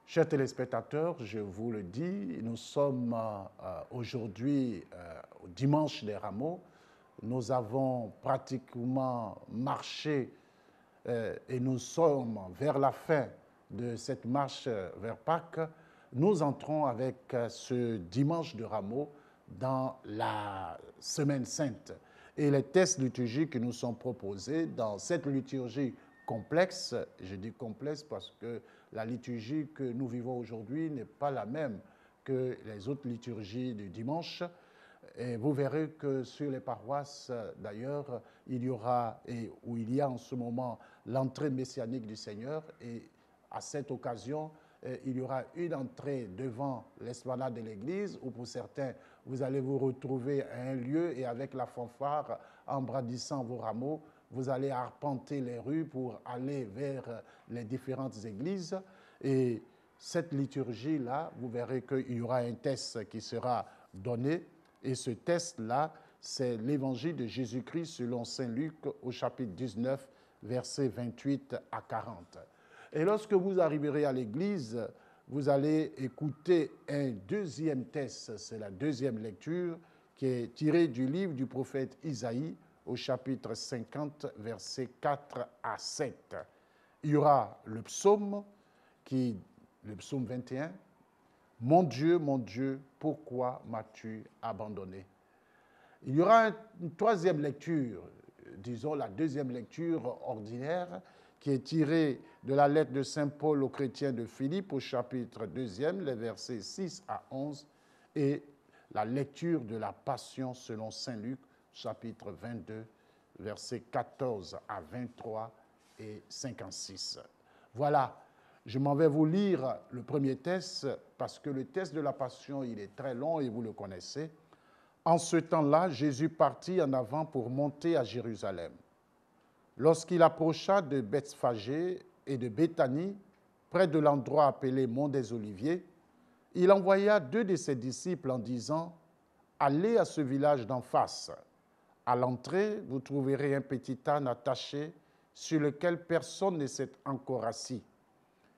Chers téléspectateurs, je vous le dis, nous sommes aujourd'hui au dimanche des Rameaux. Nous avons pratiquement marché et nous sommes vers la fin de cette marche vers Pâques. Nous entrons avec ce dimanche de Rameaux dans la Semaine Sainte. Et les tests liturgiques qui nous sont proposés dans cette liturgie complexe, je dis complexe parce que la liturgie que nous vivons aujourd'hui n'est pas la même que les autres liturgies du dimanche. Et vous verrez que sur les paroisses, d'ailleurs, il y aura, et où il y a en ce moment, l'entrée messianique du Seigneur. Et à cette occasion, il y aura une entrée devant l'esplanade de l'église, où pour certains, vous allez vous retrouver à un lieu et avec la fanfare, en brandissant vos rameaux, vous allez arpenter les rues pour aller vers les différentes églises. Et cette liturgie-là, vous verrez qu'il y aura un test qui sera donné. Et ce test-là, c'est l'évangile de Jésus-Christ selon saint Luc au chapitre 19, versets 28 à 40. Et lorsque vous arriverez à l'église, vous allez écouter un deuxième test, c'est la deuxième lecture, qui est tirée du livre du prophète Isaïe au chapitre 50, versets 4 à 7. Il y aura le psaume 21, « Mon Dieu, pourquoi m'as-tu abandonné ?» Il y aura une troisième lecture, disons la deuxième lecture ordinaire, qui est tirée de la lettre de saint Paul aux chrétiens de Philippe au chapitre 2, les versets 6 à 11, et la lecture de la Passion selon saint Luc, chapitre 22, versets 14 à 23 et 56. Voilà, je m'en vais vous lire le premier test, parce que le test de la Passion, il est très long et vous le connaissez. En ce temps-là, Jésus partit en avant pour monter à Jérusalem. Lorsqu'il approcha de Bethphagée et de Béthanie, près de l'endroit appelé Mont des Oliviers, il envoya 2 de ses disciples en disant « Allez à ce village d'en face. À l'entrée, vous trouverez un petit âne attaché sur lequel personne ne s'est encore assis.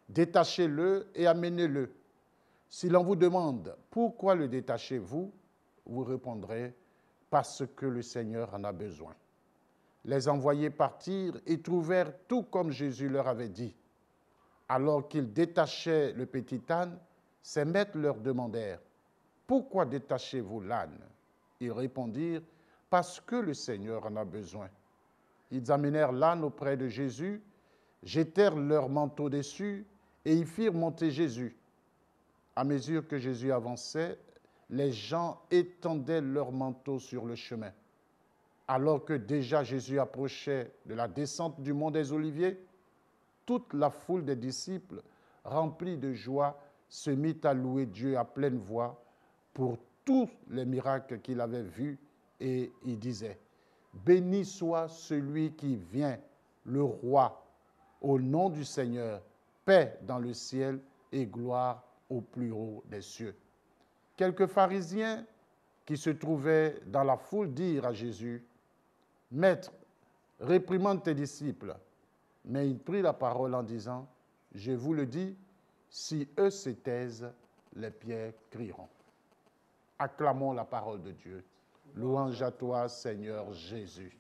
Détachez-le et amenez-le. Si l'on vous demande « Pourquoi le détachez-vous » vous répondrez « Parce que le Seigneur en a besoin. » Les envoyés partirent et trouvèrent tout comme Jésus leur avait dit. Alors qu'ils détachaient le petit âne, ses maîtres leur demandèrent « Pourquoi détachez-vous l'âne » Ils répondirent « Parce que le Seigneur en a besoin. » Ils amenèrent l'âne auprès de Jésus, jetèrent leur manteau dessus et y firent monter Jésus. À mesure que Jésus avançait, les gens étendaient leurs manteaux sur le chemin. Alors que déjà Jésus approchait de la descente du mont des Oliviers, toute la foule des disciples, remplie de joie, se mit à louer Dieu à pleine voix pour tous les miracles qu'il avait vus, et il disait « Béni soit celui qui vient, le roi, au nom du Seigneur, paix dans le ciel et gloire au plus haut des cieux. » Quelques pharisiens qui se trouvaient dans la foule dirent à Jésus « Maître, réprimande tes disciples. » Mais il prit la parole en disant « Je vous le dis, si eux se taisent, les pierres crieront. » Acclamons la parole de Dieu. Louange à toi, Seigneur Jésus.